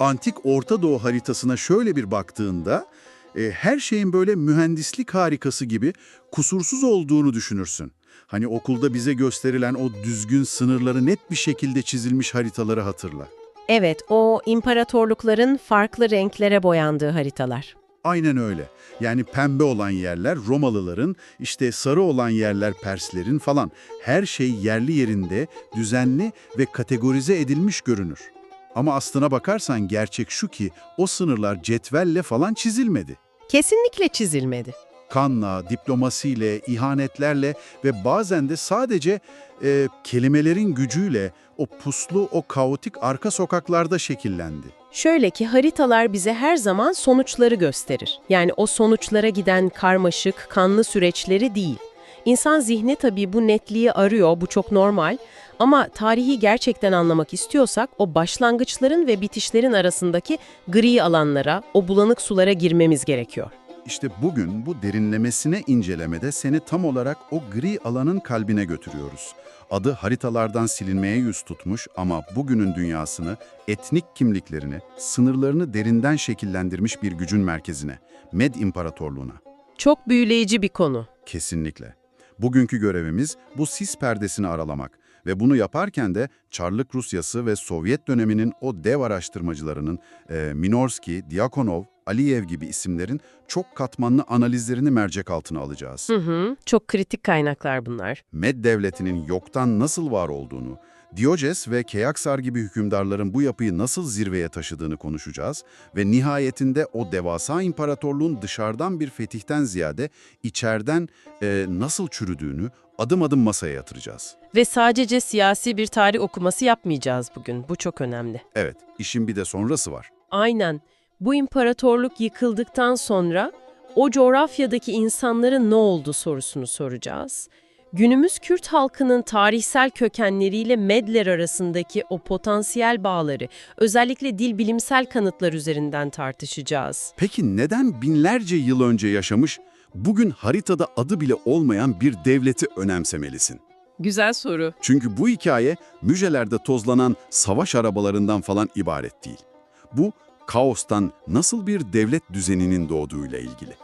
Antik Orta Doğu haritasına şöyle bir baktığında, her şeyin böyle mühendislik harikası gibi kusursuz olduğunu düşünürsün. Hani okulda bize gösterilen o düzgün sınırları net bir şekilde çizilmiş haritaları hatırla. Evet, o imparatorlukların farklı renklere boyandığı haritalar. Aynen öyle. Yani pembe olan yerler Romalıların, işte sarı olan yerler Perslerin falan. Her şey yerli yerinde, düzenli ve kategorize edilmiş görünür. Ama aslına bakarsan gerçek şu ki o sınırlar cetvelle falan çizilmedi. Kesinlikle çizilmedi. Kanla, diplomasiyle, ihanetlerle ve bazen de sadece kelimelerin gücüyle o puslu, o kaotik arka sokaklarda şekillendi. Şöyle ki haritalar bize her zaman sonuçları gösterir. Yani o sonuçlara giden karmaşık, kanlı süreçleri değil. İnsan zihni tabii bu netliği arıyor, bu çok normal. Ama tarihi gerçekten anlamak istiyorsak o başlangıçların ve bitişlerin arasındaki gri alanlara, o bulanık sulara girmemiz gerekiyor. İşte bugün bu derinlemesine incelemede seni tam olarak o gri alanın kalbine götürüyoruz. Adı haritalardan silinmeye yüz tutmuş ama bugünün dünyasını, etnik kimliklerini, sınırlarını derinden şekillendirmiş bir gücün merkezine, Med İmparatorluğu'na. Çok büyüleyici bir konu. Kesinlikle. Bugünkü görevimiz bu sis perdesini aralamak ve bunu yaparken de Çarlık Rusyası ve Sovyet döneminin o dev araştırmacılarının Minorski, Diakonov, Aliyev gibi isimlerin çok katmanlı analizlerini mercek altına alacağız. Çok kritik kaynaklar bunlar. Med devletinin yoktan nasıl var olduğunu, Diyojes ve Keyaksar gibi hükümdarların bu yapıyı nasıl zirveye taşıdığını konuşacağız ve nihayetinde o devasa imparatorluğun dışarıdan bir fetihten ziyade içeriden nasıl çürüdüğünü adım adım masaya yatıracağız. Ve sadece siyasi bir tarih okuması yapmayacağız bugün. Bu çok önemli. Evet, işin bir de sonrası var. Aynen. Bu imparatorluk yıkıldıktan sonra o coğrafyadaki insanların ne oldu sorusunu soracağız. Günümüz Kürt halkının tarihsel kökenleriyle Medler arasındaki o potansiyel bağları, özellikle dil bilimsel kanıtlar üzerinden tartışacağız. Peki neden binlerce yıl önce yaşamış, bugün haritada adı bile olmayan bir devleti önemsemelisin? Güzel soru. Çünkü bu hikaye müzelerde tozlanan savaş arabalarından falan ibaret değil. Bu, kaostan nasıl bir devlet düzeninin doğduğuyla ilgili.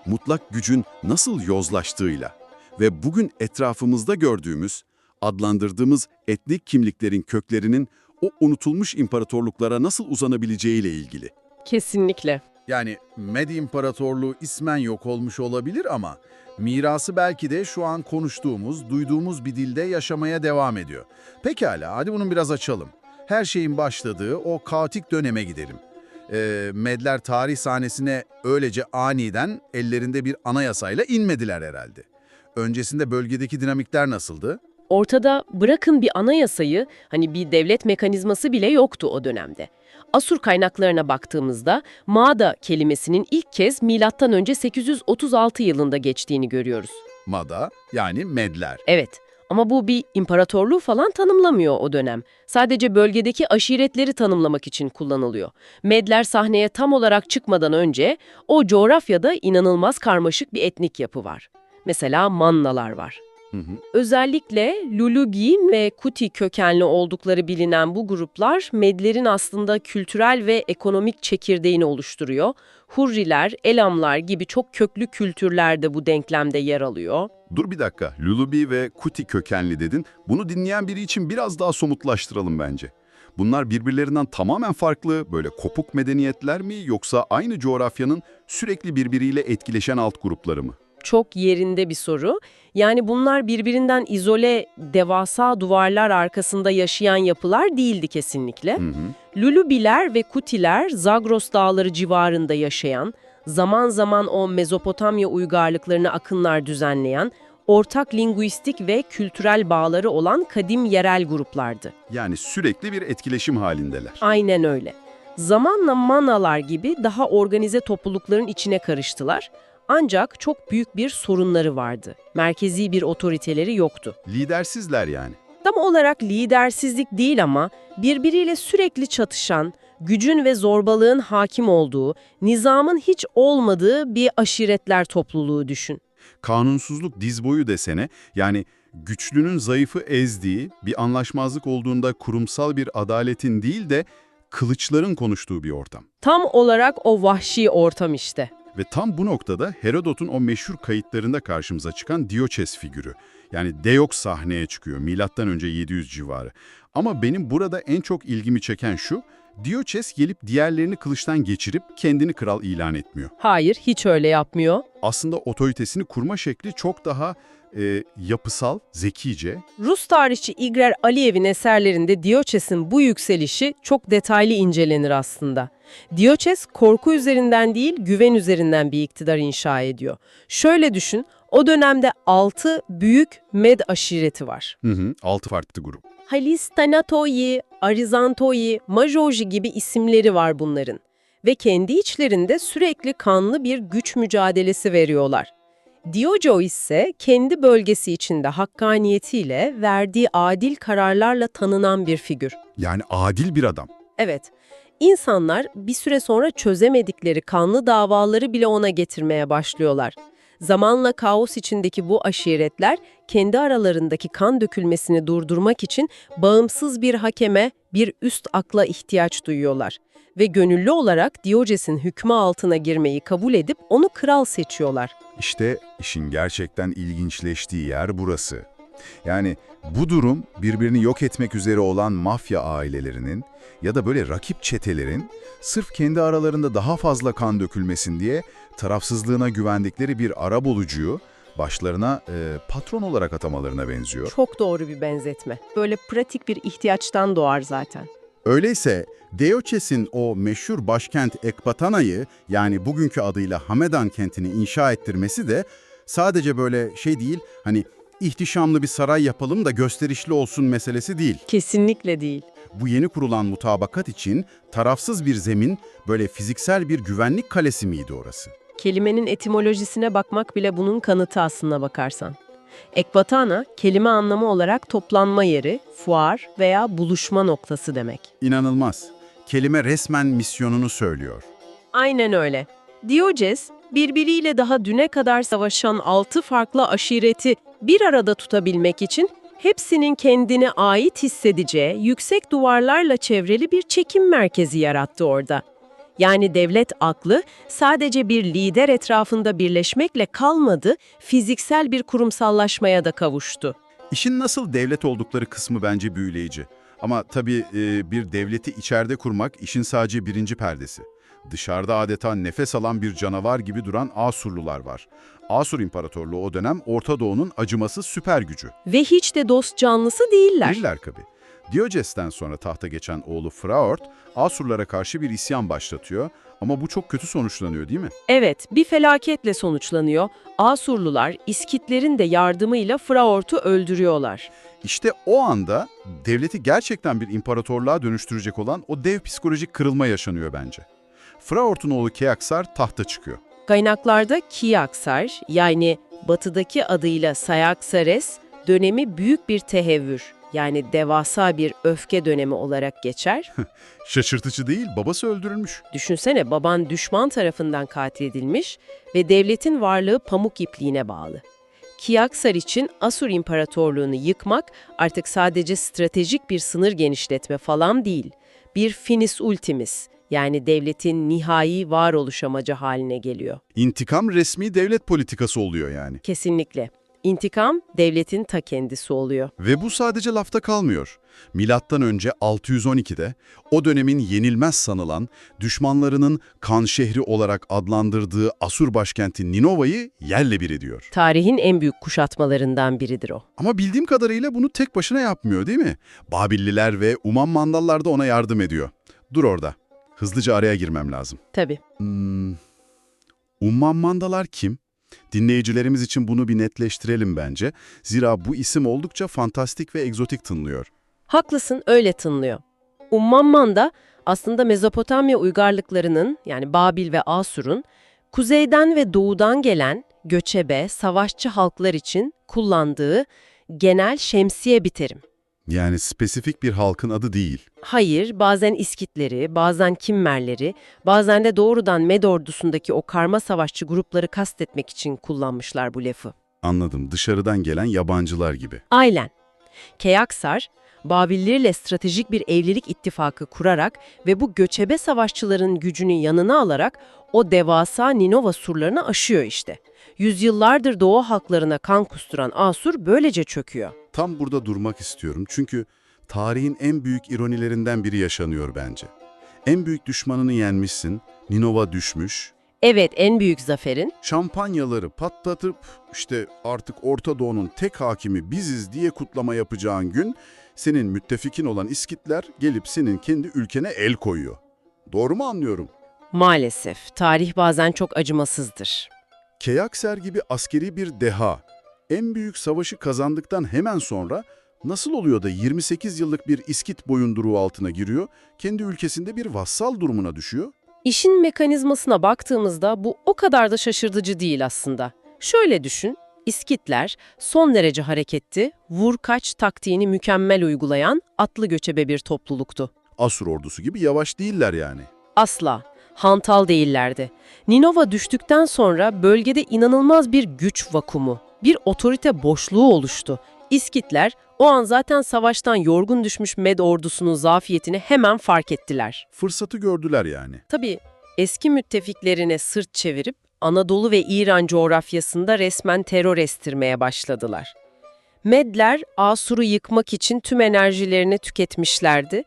Mutlak gücün nasıl yozlaştığıyla ve bugün etrafımızda gördüğümüz, adlandırdığımız etnik kimliklerin köklerinin o unutulmuş imparatorluklara nasıl uzanabileceğiyle ilgili. Kesinlikle. Yani Med İmparatorluğu ismen yok olmuş olabilir ama mirası belki de şu an konuştuğumuz, duyduğumuz bir dilde yaşamaya devam ediyor. Pekala, hadi bunu biraz açalım. Her şeyin başladığı o kaotik döneme gidelim. Medler tarih sahnesine öylece aniden ellerinde bir anayasayla inmediler herhalde. Öncesinde bölgedeki dinamikler nasıldı? Ortada bırakın bir anayasayı, hani bir devlet mekanizması bile yoktu o dönemde. Asur kaynaklarına baktığımızda Mağda kelimesinin ilk kez M.Ö. 836 yılında geçtiğini görüyoruz. Mada, yani Medler. Evet, ama bu bir imparatorluğu falan tanımlamıyor o dönem. Sadece bölgedeki aşiretleri tanımlamak için kullanılıyor. Medler sahneye tam olarak çıkmadan önce o coğrafyada inanılmaz karmaşık bir etnik yapı var. Mesela Mannalar var. Özellikle Lulugi ve Kuti kökenli oldukları bilinen bu gruplar Medlerin aslında kültürel ve ekonomik çekirdeğini oluşturuyor. Hurriler, Elamlar gibi çok köklü kültürler de bu denklemde yer alıyor. Dur bir dakika, Lulubi ve Kuti kökenli dedin. Bunu dinleyen biri için biraz daha somutlaştıralım bence. Bunlar birbirlerinden tamamen farklı, böyle kopuk medeniyetler mi yoksa aynı coğrafyanın sürekli birbiriyle etkileşen alt grupları mı? Çok yerinde bir soru. Yani bunlar birbirinden izole, devasa duvarlar arkasında yaşayan yapılar değildi kesinlikle. Lulubiler ve Kutiler Zagros dağları civarında yaşayan, zaman zaman o Mezopotamya uygarlıklarını akınlar düzenleyen, ortak linguistik ve kültürel bağları olan kadim yerel gruplardı. Yani sürekli bir etkileşim halindeler. Aynen öyle. Zamanla Manalar gibi daha organize toplulukların içine karıştılar. Ancak çok büyük bir sorunları vardı. Merkezi bir otoriteleri yoktu. Lidersizler yani. Tam olarak lidersizlik değil ama birbiriyle sürekli çatışan, gücün ve zorbalığın hakim olduğu, nizamın hiç olmadığı bir aşiretler topluluğu düşün. Kanunsuzluk diz boyu desene, yani güçlünün zayıfı ezdiği, bir anlaşmazlık olduğunda kurumsal bir adaletin değil de kılıçların konuştuğu bir ortam. Tam olarak o vahşi ortam işte. Ve tam bu noktada Herodot'un o meşhur kayıtlarında karşımıza çıkan Dioçes figürü. Yani Deoks sahneye çıkıyor milattan önce 700 civarı. Ama benim burada en çok ilgimi çeken şu, Dioçes gelip diğerlerini kılıçtan geçirip kendini kral ilan etmiyor. Hayır, hiç öyle yapmıyor. Aslında otoritesini kurma şekli çok daha yapısal, zekice. Rus tarihçi İgor Aliyev'in eserlerinde Dioçes'in bu yükselişi çok detaylı incelenir aslında. Dioçes korku üzerinden değil, güven üzerinden bir iktidar inşa ediyor. Şöyle düşün, o dönemde 6 büyük Med aşireti var. 6 farklı grup. Halistanatoi, Arizantoi, Majoji gibi isimleri var bunların. Ve kendi içlerinde sürekli kanlı bir güç mücadelesi veriyorlar. Diogo ise kendi bölgesi içinde hakkaniyetiyle verdiği adil kararlarla tanınan bir figür. Yani adil bir adam. Evet, insanlar bir süre sonra çözemedikleri kanlı davaları bile ona getirmeye başlıyorlar. Zamanla kaos içindeki bu aşiretler kendi aralarındaki kan dökülmesini durdurmak için bağımsız bir hakeme, bir üst akla ihtiyaç duyuyorlar. Ve gönüllü olarak Dioges'in hükmü altına girmeyi kabul edip onu kral seçiyorlar. İşte işin gerçekten ilginçleştiği yer burası. Yani bu durum birbirini yok etmek üzere olan mafya ailelerinin ya da böyle rakip çetelerin sırf kendi aralarında daha fazla kan dökülmesin diye tarafsızlığına güvendikleri bir arabulucuyu başlarına patron olarak atamalarına benziyor. Çok doğru bir benzetme. Böyle pratik bir ihtiyaçtan doğar zaten. Öyleyse Dioçes'in o meşhur başkent Ekbatana'yı yani bugünkü adıyla Hamedan kentini inşa ettirmesi de sadece böyle şey değil, hani ihtişamlı bir saray yapalım da gösterişli olsun meselesi değil. Kesinlikle değil. Bu yeni kurulan mutabakat için tarafsız bir zemin, böyle fiziksel bir güvenlik kalesi miydi orası? Kelimenin etimolojisine bakmak bile bunun kanıtı aslına bakarsan. Ekbatana, kelime anlamı olarak toplanma yeri, fuar veya buluşma noktası demek. İnanılmaz. Kelime resmen misyonunu söylüyor. Aynen öyle. Dioges, birbiriyle daha düne kadar savaşan 6 farklı aşireti bir arada tutabilmek için hepsinin kendine ait hissedeceği yüksek duvarlarla çevrili bir çekim merkezi yarattı orada. Yani devlet aklı sadece bir lider etrafında birleşmekle kalmadı, fiziksel bir kurumsallaşmaya da kavuştu. İşin nasıl devlet oldukları kısmı bence büyüleyici. Ama tabii bir devleti içeride kurmak işin sadece birinci perdesi. Dışarıda adeta nefes alan bir canavar gibi duran Asurlular var. Asur İmparatorluğu o dönem Orta Doğu'nun acımasız süper gücü. Ve hiç de dost canlısı değiller. Değiller tabii. Dioges'ten sonra tahta geçen oğlu Fraort, Asurlara karşı bir isyan başlatıyor ama bu çok kötü sonuçlanıyor değil mi? Evet, bir felaketle sonuçlanıyor. Asurlular, İskitlerin de yardımıyla Fraort'u öldürüyorlar. İşte o anda devleti gerçekten bir imparatorluğa dönüştürecek olan o dev psikolojik kırılma yaşanıyor bence. Fraort'un oğlu Keaksar tahta çıkıyor. Kaynaklarda Kiaksar, yani batıdaki adıyla Sayaksares, dönemi büyük bir tehevvür, yani devasa bir öfke dönemi olarak geçer. Şaşırtıcı değil, babası öldürülmüş. Düşünsene, baban düşman tarafından katil edilmiş ve devletin varlığı pamuk ipliğine bağlı. Kiaksar için Asur İmparatorluğunu yıkmak artık sadece stratejik bir sınır genişletme falan değil, bir finis ultimis, yani devletin nihai varoluş amacı haline geliyor. İntikam resmi devlet politikası oluyor yani. Kesinlikle. İntikam, devletin ta kendisi oluyor. Ve bu sadece lafta kalmıyor. Milattan önce 612'de o dönemin yenilmez sanılan, düşmanlarının kan şehri olarak adlandırdığı Asur başkenti Ninova'yı yerle bir ediyor. Tarihin en büyük kuşatmalarından biridir o. Ama bildiğim kadarıyla bunu tek başına yapmıyor değil mi? Babilliler ve Mandallar da ona yardım ediyor. Dur orada. Hızlıca araya girmem lazım. Tabii. Mandalar kim? Dinleyicilerimiz için bunu bir netleştirelim bence. Zira bu isim oldukça fantastik ve egzotik tınlıyor. Haklısın, öyle tınlıyor. Manda aslında Mezopotamya uygarlıklarının, yani Babil ve Asur'un, kuzeyden ve doğudan gelen göçebe, savaşçı halklar için kullandığı genel şemsiye bir terim. Yani spesifik bir halkın adı değil. Hayır, bazen İskitleri, bazen Kimmerleri, bazen de doğrudan Med ordusundaki o karma savaşçı grupları kastetmek için kullanmışlar bu lafı. Anladım, dışarıdan gelen yabancılar gibi. Aynen. Keaksar, Babillerle stratejik bir evlilik ittifakı kurarak ve bu göçebe savaşçıların gücünü yanına alarak o devasa Ninova surlarını aşıyor işte. Yüzyıllardır Doğu halklarına kan kusturan Asur böylece çöküyor. Tam burada durmak istiyorum çünkü tarihin en büyük ironilerinden biri yaşanıyor bence. En büyük düşmanını yenmişsin, Ninova düşmüş, Evet, en büyük zaferin şampanyaları patlatıp işte artık Orta Doğu'nun tek hakimi biziz diye kutlama yapacağın gün senin müttefikin olan İskitler gelip senin kendi ülkene el koyuyor. Doğru mu anlıyorum? maalesef tarih bazen çok acımasızdır. Keyakser gibi askeri bir deha, en büyük savaşı kazandıktan hemen sonra nasıl oluyor da 28 yıllık bir İskit boyunduruğu altına giriyor, kendi ülkesinde bir vassal durumuna düşüyor? İşin mekanizmasına baktığımızda bu o kadar da şaşırtıcı değil aslında. Şöyle düşün, İskitler son derece hareketli, vur-kaç taktiğini mükemmel uygulayan atlı göçebe bir topluluktu. Asur ordusu gibi yavaş değiller yani. Asla, hantal değillerdi. Ninova düştükten sonra bölgede inanılmaz bir güç vakumu, bir otorite boşluğu oluştu. İskitler o an zaten savaştan yorgun düşmüş Med ordusunun zafiyetini hemen fark ettiler. Fırsatı gördüler yani. Tabii eski müttefiklerine sırt çevirip Anadolu ve İran coğrafyasında resmen terör estirmeye başladılar. Medler Asur'u yıkmak için tüm enerjilerini tüketmişlerdi.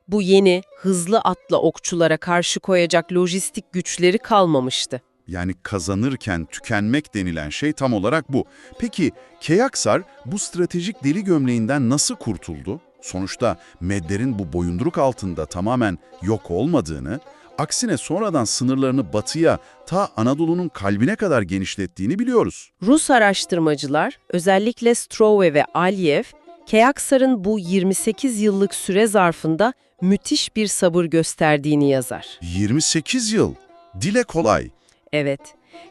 Bu yeni, hızlı atlı okçulara karşı koyacak lojistik güçleri kalmamıştı. Yani kazanırken tükenmek denilen şey tam olarak bu. Peki Keyaksar bu stratejik deli gömleğinden nasıl kurtuldu? Sonuçta Medlerin bu boyunduruk altında tamamen yok olmadığını, aksine sonradan sınırlarını batıya, ta Anadolu'nun kalbine kadar genişlettiğini biliyoruz. Rus araştırmacılar, özellikle Strove ve Aliyev, Keyaksar'ın bu 28 yıllık süre zarfında müthiş bir sabır gösterdiğini yazar. 28 yıl. Dile kolay. Evet,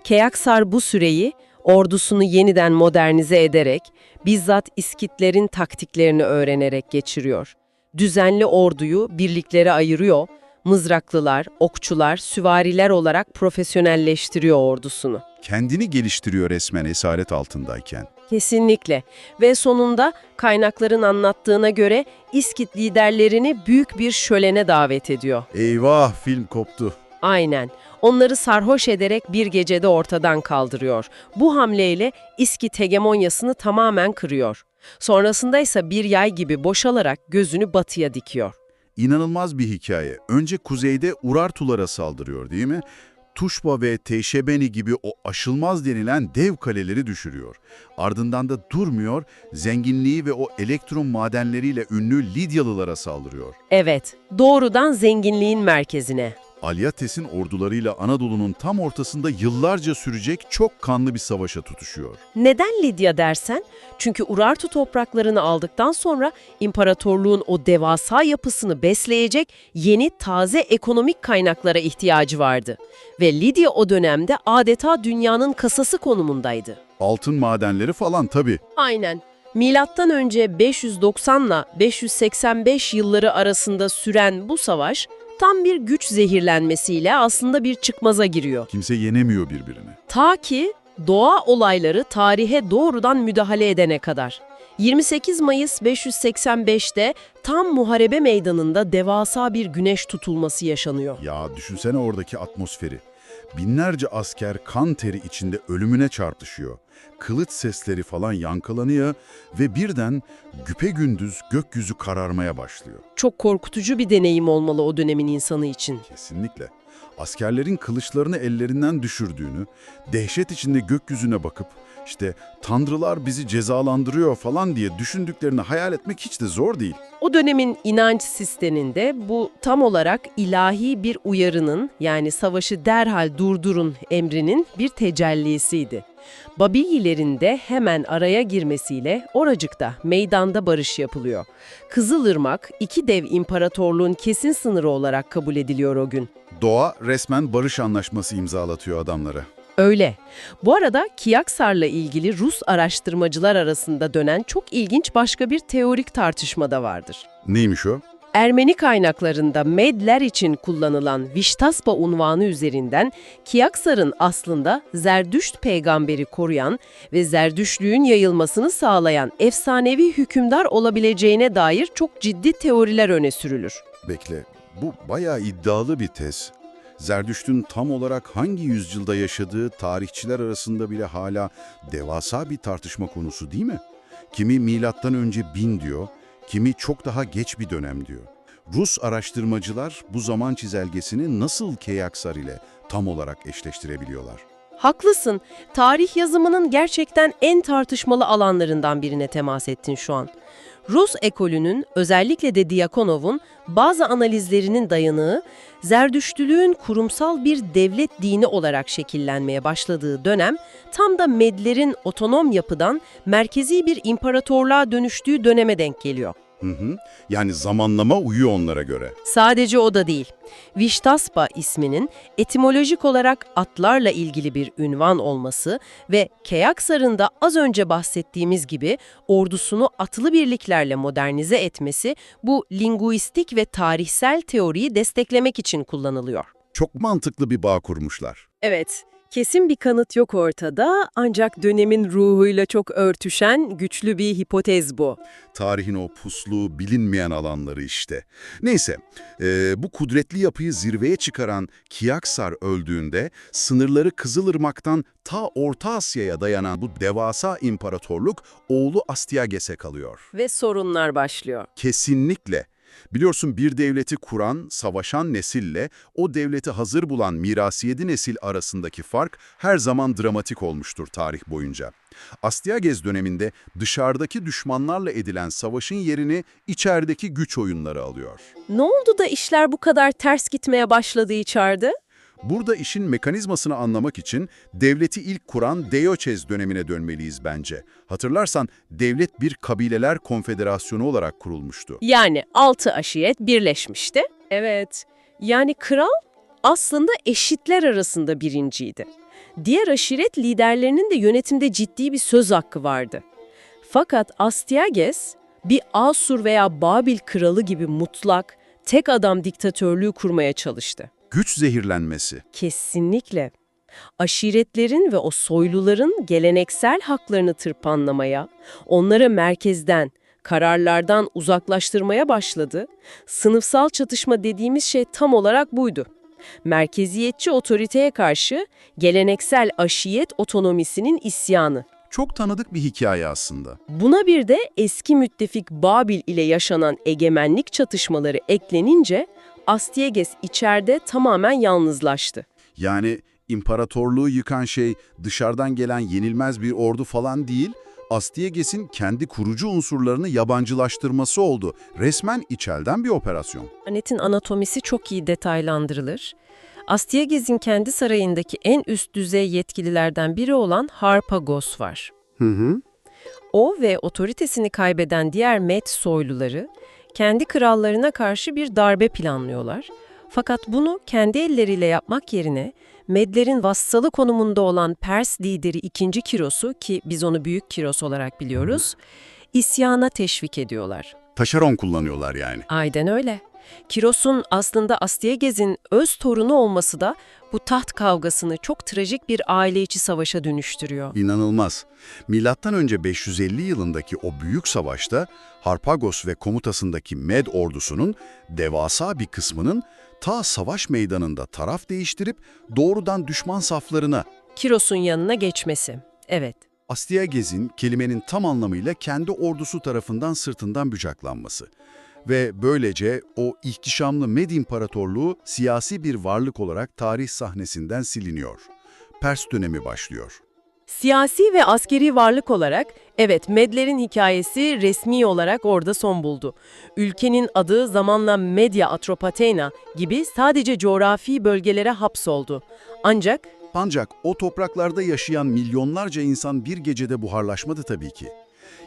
Keyaksar bu süreyi ordusunu yeniden modernize ederek, bizzat İskitlerin taktiklerini öğrenerek geçiriyor. Düzenli orduyu birliklere ayırıyor, mızraklılar, okçular, süvariler olarak profesyonelleştiriyor ordusunu. Kendini geliştiriyor resmen esaret altındayken. Kesinlikle ve sonunda kaynakların anlattığına göre İskit liderlerini büyük bir şölene davet ediyor. Eyvah, film koptu. Aynen. Onları sarhoş ederek bir gecede ortadan kaldırıyor. Bu hamleyle İskit hegemonyasını tamamen kırıyor. Sonrasında ise bir yay gibi boşalarak gözünü batıya dikiyor. İnanılmaz bir hikaye. Önce kuzeyde Urartulara saldırıyor değil mi? Tuşba ve Teşebeni gibi o aşılmaz denilen dev kaleleri düşürüyor. Ardından da durmuyor, zenginliği ve o elektron madenleriyle ünlü Lidyalılara saldırıyor. Evet, doğrudan zenginliğin merkezine. Alyates'in ordularıyla Anadolu'nun tam ortasında yıllarca sürecek çok kanlı bir savaşa tutuşuyor. Neden Lidya dersen? Çünkü Urartu topraklarını aldıktan sonra imparatorluğun o devasa yapısını besleyecek yeni taze ekonomik kaynaklara ihtiyacı vardı. Ve Lidya o dönemde adeta dünyanın kasası konumundaydı. Altın madenleri falan tabii. Aynen. Milattan önce 590 ile 585 yılları arasında süren bu savaş tam bir güç zehirlenmesiyle aslında bir çıkmaza giriyor. Kimse yenemiyor birbirini. Ta ki doğa olayları tarihe doğrudan müdahale edene kadar. 28 Mayıs 585'te tam muharebe meydanında devasa bir güneş tutulması yaşanıyor. Ya düşünsene oradaki atmosferi. Binlerce asker kan teri içinde ölümüne çarpışıyor. Kılıç sesleri falan yankılanıyor ve birden güpegündüz gökyüzü kararmaya başlıyor. Çok korkutucu bir deneyim olmalı o dönemin insanı için. Kesinlikle. Askerlerin kılıçlarını ellerinden düşürdüğünü, dehşet içinde gökyüzüne bakıp işte tanrılar bizi cezalandırıyor falan diye düşündüklerini hayal etmek hiç de zor değil. O dönemin inanç sisteminde bu tam olarak ilahi bir uyarının, yani savaşı derhal durdurun emrinin bir tecellisiydi. Babillilerin de hemen araya girmesiyle oracıkta meydanda barış yapılıyor. Kızılırmak iki dev imparatorluğun kesin sınırı olarak kabul ediliyor o gün. Doğa resmen barış anlaşması imzalatıyor adamlara. Öyle. Bu arada Kiyaksar'la ilgili Rus araştırmacılar arasında dönen çok ilginç başka bir teorik tartışma da vardır. Neymiş o? Ermeni kaynaklarında Medler için kullanılan Viştaspa unvanı üzerinden Kiaksar'ın aslında Zerdüşt peygamberi koruyan ve Zerdüştlüğün yayılmasını sağlayan efsanevi hükümdar olabileceğine dair çok ciddi teoriler öne sürülür. Bekle, bu bayağı iddialı bir tez. Zerdüşt'ün tam olarak hangi yüzyılda yaşadığı tarihçiler arasında bile hala devasa bir tartışma konusu değil mi? Kimi milattan önce 1000 diyor, kimi çok daha geç bir dönem diyor. Rus araştırmacılar bu zaman çizelgesini nasıl Keyaksar ile tam olarak eşleştirebiliyorlar? Haklısın. Tarih yazımının gerçekten en tartışmalı alanlarından birine temas ettin şu an. Rus ekolünün, özellikle de Diakonov'un bazı analizlerinin dayanığı, Zerdüştlülüğün kurumsal bir devlet dini olarak şekillenmeye başladığı dönem, tam da Medlerin otonom yapıdan merkezi bir imparatorluğa dönüştüğü döneme denk geliyor. Yani zamanlama uyuyor onlara göre. Sadece o da değil. Viştaspa isminin etimolojik olarak atlarla ilgili bir ünvan olması ve Keyaksar'ın da az önce bahsettiğimiz gibi ordusunu atlı birliklerle modernize etmesi bu linguistik ve tarihsel teoriyi desteklemek için kullanılıyor. Çok mantıklı bir bağ kurmuşlar. Evet, kesin bir kanıt yok ortada ancak dönemin ruhuyla çok örtüşen güçlü bir hipotez bu. Tarihin o puslu, bilinmeyen alanları işte. Neyse, bu kudretli yapıyı zirveye çıkaran Kiaksar öldüğünde sınırları Kızılırmak'tan ta Orta Asya'ya dayanan bu devasa imparatorluk oğlu Astyages'e kalıyor. Ve sorunlar başlıyor. Kesinlikle. Biliyorsun bir devleti kuran, savaşan nesille o devleti hazır bulan mirasiyedi nesil arasındaki fark her zaman dramatik olmuştur tarih boyunca. Astyages döneminde dışarıdaki düşmanlarla edilen savaşın yerini içerideki güç oyunları alıyor. Ne oldu da işler bu kadar ters gitmeye başladı içeride? Burada işin mekanizmasını anlamak için devleti ilk kuran Deioces dönemine dönmeliyiz bence. Hatırlarsan devlet bir kabileler konfederasyonu olarak kurulmuştu. Yani 6 aşiret birleşmişti. Evet, yani kral aslında eşitler arasında birinciydi. Diğer aşiret liderlerinin de yönetimde ciddi bir söz hakkı vardı. Fakat Astyages bir Asur veya Babil kralı gibi mutlak, tek adam diktatörlüğü kurmaya çalıştı. Güç zehirlenmesi. Kesinlikle. Aşiretlerin ve o soyluların geleneksel haklarını tırpanlamaya, onları merkezden, kararlardan uzaklaştırmaya başladı. Sınıfsal çatışma dediğimiz şey tam olarak buydu. Merkeziyetçi otoriteye karşı geleneksel aşiret otonomisinin isyanı. Çok tanıdık bir hikaye aslında. Buna bir de eski müttefik Babil ile yaşanan egemenlik çatışmaları eklenince Astyages içeride tamamen yalnızlaştı. Yani imparatorluğu yıkan şey dışarıdan gelen yenilmez bir ordu falan değil, Astyages'in kendi kurucu unsurlarını yabancılaştırması oldu. Resmen içeriden bir operasyon. Planetin anatomisi çok iyi detaylandırılır. Astyages'in kendi sarayındaki en üst düzey yetkililerden biri olan Harpagos var. O ve otoritesini kaybeden diğer Med soyluları kendi krallarına karşı bir darbe planlıyorlar. Fakat bunu kendi elleriyle yapmak yerine Medlerin vassalı konumunda olan Pers lideri 2. Kiros'u, ki biz onu Büyük Kiros olarak biliyoruz, isyana teşvik ediyorlar. Taşeron kullanıyorlar yani. Aynen öyle. Kiros'un aslında Astyages'in öz torunu olması da bu taht kavgasını çok trajik bir aile içi savaşa dönüştürüyor. İnanılmaz. Milattan önce 550 yılındaki o büyük savaşta Harpagos ve komutasındaki Med ordusunun devasa bir kısmının ta savaş meydanında taraf değiştirip doğrudan düşman saflarına, Kiros'un yanına geçmesi. Evet. Astyages'in kelimenin tam anlamıyla kendi ordusu tarafından sırtından bıçaklanması. Ve böylece o ihtişamlı Med İmparatorluğu siyasi bir varlık olarak tarih sahnesinden siliniyor. Pers dönemi başlıyor. Siyasi ve askeri varlık olarak, evet, Medlerin hikayesi resmi olarak orada son buldu. Ülkenin adı zamanla Media Atropatena gibi sadece coğrafi bölgelere hapsoldu. Ancak o topraklarda yaşayan milyonlarca insan bir gecede buharlaşmadı tabii ki.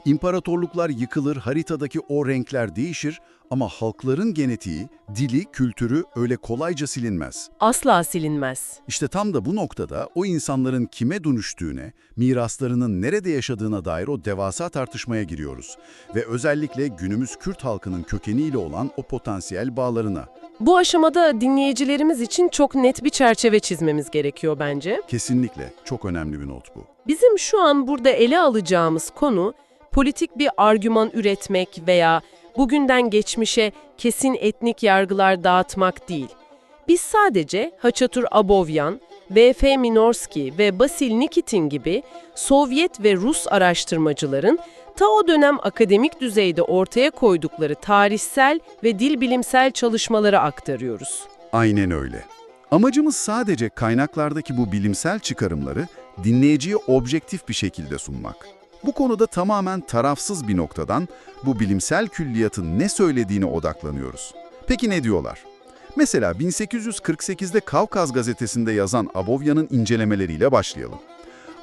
İmparatorluklar yıkılır, haritadaki o renkler değişir ama halkların genetiği, dili, kültürü öyle kolayca silinmez. Asla silinmez. İşte tam da bu noktada o insanların kime dönüştüğüne, miraslarının nerede yaşadığına dair o devasa tartışmaya giriyoruz. Ve özellikle günümüz Kürt halkının kökeniyle olan o potansiyel bağlarına. Bu aşamada dinleyicilerimiz için çok net bir çerçeve çizmemiz gerekiyor bence. Kesinlikle çok önemli bir not bu. Bizim şu an burada ele alacağımız konu politik bir argüman üretmek veya bugünden geçmişe kesin etnik yargılar dağıtmak değil. Biz sadece Haçatur Abovyan, V.F. Minorski ve Basil Nikitin gibi Sovyet ve Rus araştırmacıların ta o dönem akademik düzeyde ortaya koydukları tarihsel ve dil bilimsel çalışmaları aktarıyoruz. Aynen öyle. Amacımız sadece kaynaklardaki bu bilimsel çıkarımları dinleyiciye objektif bir şekilde sunmak. Bu konuda tamamen tarafsız bir noktadan bu bilimsel külliyatın ne söylediğine odaklanıyoruz. Peki ne diyorlar? Mesela 1848'de Kavkaz gazetesinde yazan Abovyan'ın incelemeleriyle başlayalım.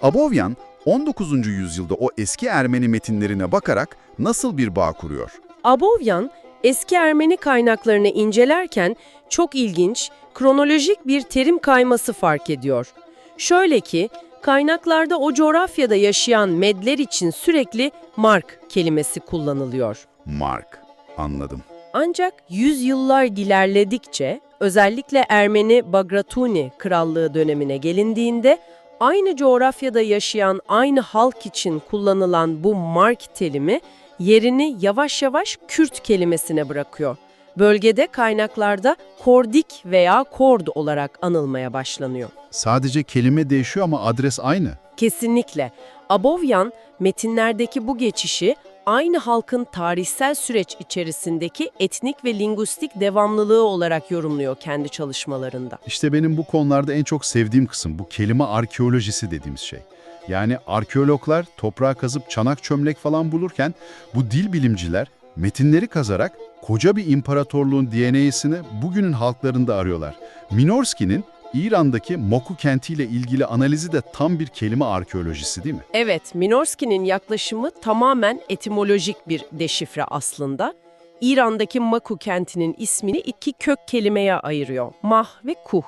Abovyan, 19. yüzyılda o eski Ermeni metinlerine bakarak nasıl bir bağ kuruyor? Abovyan, eski Ermeni kaynaklarını incelerken çok ilginç, kronolojik bir terim kayması fark ediyor. Şöyle ki, kaynaklarda o coğrafyada yaşayan Medler için sürekli Mark kelimesi kullanılıyor. Mark, anladım. Ancak yüzyıllar ilerledikçe, özellikle Ermeni Bagratuni Krallığı dönemine gelindiğinde, aynı coğrafyada yaşayan aynı halk için kullanılan bu Mark terimi yerini yavaş yavaş Kürt kelimesine bırakıyor. Bölgede kaynaklarda Kordik veya Kord olarak anılmaya başlanıyor. Sadece kelime değişiyor ama adres aynı. Kesinlikle. Abovyan, metinlerdeki bu geçişi aynı halkın tarihsel süreç içerisindeki etnik ve lingüistik devamlılığı olarak yorumluyor kendi çalışmalarında. İşte benim bu konularda en çok sevdiğim kısım bu kelime arkeolojisi dediğimiz şey. Yani arkeologlar toprağa kazıp çanak çömlek falan bulurken bu dil bilimciler metinleri kazarak koca bir imparatorluğun DNA'sini bugünün halklarında arıyorlar. Minorski'nin İran'daki Moku kentiyle ilgili analizi de tam bir kelime arkeolojisi değil mi? Evet, Minorski'nin yaklaşımı tamamen etimolojik bir deşifre aslında. İran'daki Maku kentinin ismini iki kök kelimeye ayırıyor. Mah ve kuh.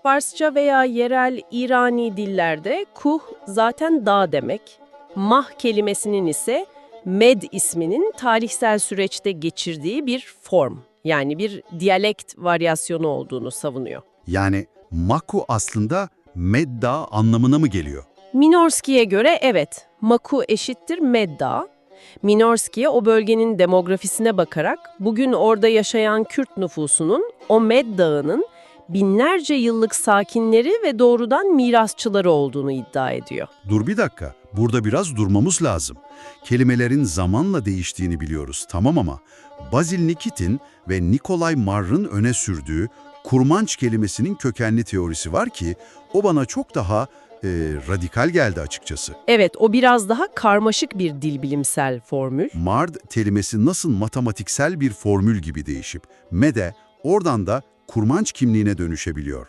Farsça veya yerel İrani dillerde kuh zaten dağ demek. Mah kelimesinin ise Med isminin tarihsel süreçte geçirdiği bir form, yani bir diyalekt varyasyonu olduğunu savunuyor. Yani Maku aslında Medda anlamına mı geliyor? Minorski'ye göre evet, Maku eşittir Medda. Minorski o bölgenin demografisine bakarak bugün orada yaşayan Kürt nüfusunun o Medda'nın binlerce yıllık sakinleri ve doğrudan mirasçıları olduğunu iddia ediyor. Dur bir dakika, burada biraz durmamız lazım. Kelimelerin zamanla değiştiğini biliyoruz, tamam ama Basil Nikitin ve Nikolay Marr'ın öne sürdüğü kurmanç kelimesinin kökenli teorisi var ki o bana çok daha radikal geldi açıkçası. Evet, o biraz daha karmaşık bir dil bilimsel formül. Mard kelimesi nasıl matematiksel bir formül gibi değişip mede oradan da kurmanç kimliğine dönüşebiliyor.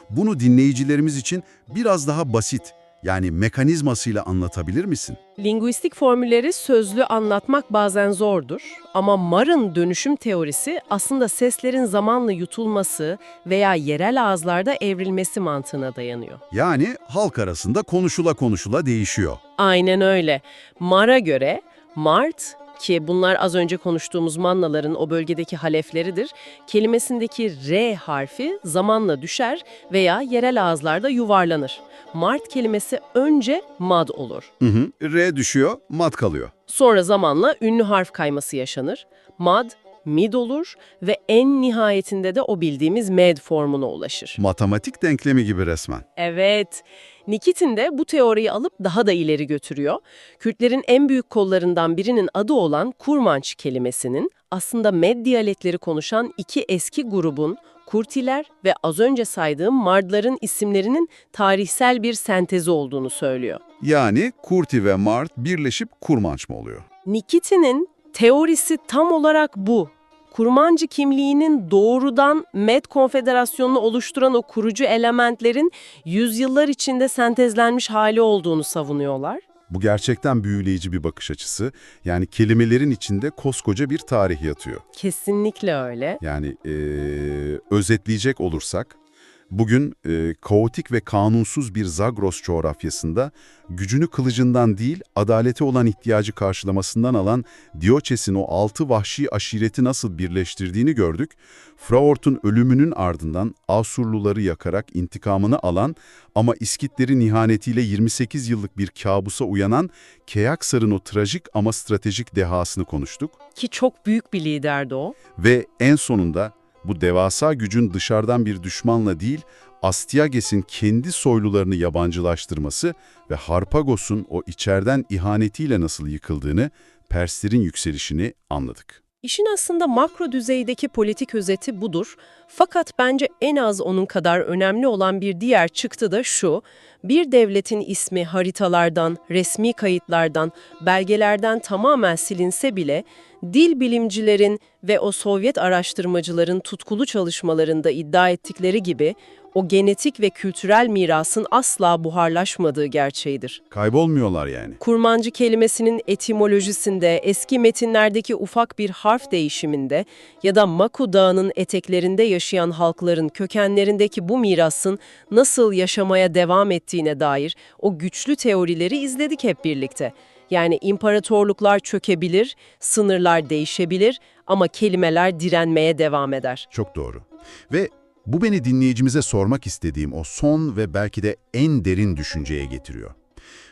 Bunu dinleyicilerimiz için biraz daha basit, yani mekanizmasıyla anlatabilir misin? Linguistik formülleri sözlü anlatmak bazen zordur ama Marr'ın dönüşüm teorisi aslında seslerin zamanla yutulması veya yerel ağızlarda evrilmesi mantığına dayanıyor. Yani halk arasında konuşula konuşula değişiyor. Aynen öyle. Mar'a göre Mart, ki bunlar az önce konuştuğumuz Mannaların o bölgedeki halefleridir, kelimesindeki R harfi zamanla düşer veya yerel ağızlarda yuvarlanır. Mart kelimesi önce mad olur. R düşüyor, mat kalıyor. Sonra zamanla ünlü harf kayması yaşanır. Mad, mid olur ve en nihayetinde de o bildiğimiz med formuna ulaşır. Matematik denklemi gibi resmen. Evet, Nikitin de bu teoriyi alıp daha da ileri götürüyor. Kürtlerin en büyük kollarından birinin adı olan Kurmanç kelimesinin aslında Med diyalekleri konuşan iki eski grubun, Kurtiler ve az önce saydığım Mardların isimlerinin tarihsel bir sentezi olduğunu söylüyor. Yani Kurti ve Mart birleşip kurmanç mı oluyor? Nikitin'in teorisi tam olarak bu. Kurmancı kimliğinin doğrudan Med Konfederasyonu'nu oluşturan o kurucu elementlerin yüzyıllar içinde sentezlenmiş hali olduğunu savunuyorlar. Bu gerçekten büyüleyici bir bakış açısı. Yani kelimelerin içinde koskoca bir tarih yatıyor. Kesinlikle öyle. Yani özetleyecek olursak, bugün kaotik ve kanunsuz bir Zagros coğrafyasında gücünü kılıcından değil, adalete olan ihtiyacı karşılamasından alan Dioçes'in o 6 vahşi aşireti nasıl birleştirdiğini gördük. Fraort'un ölümünün ardından Asurluları yakarak intikamını alan ama İskitlerin ihanetiyle 28 yıllık bir kabusa uyanan Keyaksar'ın o trajik ama stratejik dehasını konuştuk. Ki çok büyük bir liderdi o. Ve en sonunda bu devasa gücün dışarıdan bir düşmanla değil, Astyages'in kendi soylularını yabancılaştırması ve Harpagos'un o içeriden ihanetiyle nasıl yıkıldığını, Perslerin yükselişini anladık. İşin aslında makro düzeydeki politik özeti budur. Fakat bence en az onun kadar önemli olan bir diğer çıktı da şu: bir devletin ismi haritalardan, resmi kayıtlardan, belgelerden tamamen silinse bile, dil bilimcilerin ve o Sovyet araştırmacıların tutkulu çalışmalarında iddia ettikleri gibi, o genetik ve kültürel mirasın asla buharlaşmadığı gerçeğidir. Kaybolmuyorlar yani. Kurmancı kelimesinin etimolojisinde, eski metinlerdeki ufak bir harf değişiminde ya da Maku Dağı'nın eteklerinde yaşayan halkların kökenlerindeki bu mirasın nasıl yaşamaya devam ettiğine dair o güçlü teorileri izledik hep birlikte. Yani imparatorluklar çökebilir, sınırlar değişebilir ama kelimeler direnmeye devam eder. Çok doğru. Ve bu beni dinleyicimize sormak istediğim o son ve belki de en derin düşünceye getiriyor.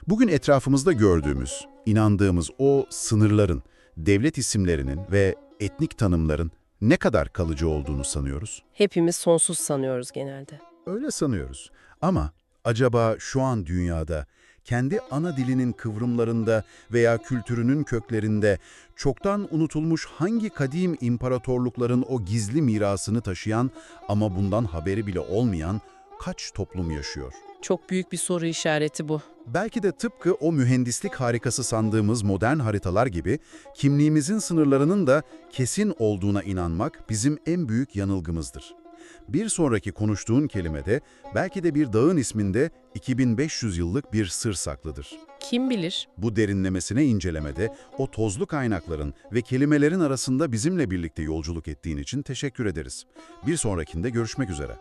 Bugün etrafımızda gördüğümüz, inandığımız o sınırların, devlet isimlerinin ve etnik tanımların ne kadar kalıcı olduğunu sanıyoruz? Hepimiz sonsuz sanıyoruz genelde. Öyle sanıyoruz. Ama acaba şu an dünyada, kendi ana dilinin kıvrımlarında veya kültürünün köklerinde çoktan unutulmuş hangi kadim imparatorlukların o gizli mirasını taşıyan ama bundan haberi bile olmayan kaç toplum yaşıyor? Çok büyük bir soru işareti bu. Belki de tıpkı o mühendislik harikası sandığımız modern haritalar gibi kimliğimizin sınırlarının da kesin olduğuna inanmak bizim en büyük yanılgımızdır. Bir sonraki konuştuğun kelimede belki de bir dağın isminde 2500 yıllık bir sır saklıdır. Kim bilir? Bu derinlemesine incelemede o tozlu kaynakların ve kelimelerin arasında bizimle birlikte yolculuk ettiğin için teşekkür ederiz. Bir sonrakinde görüşmek üzere.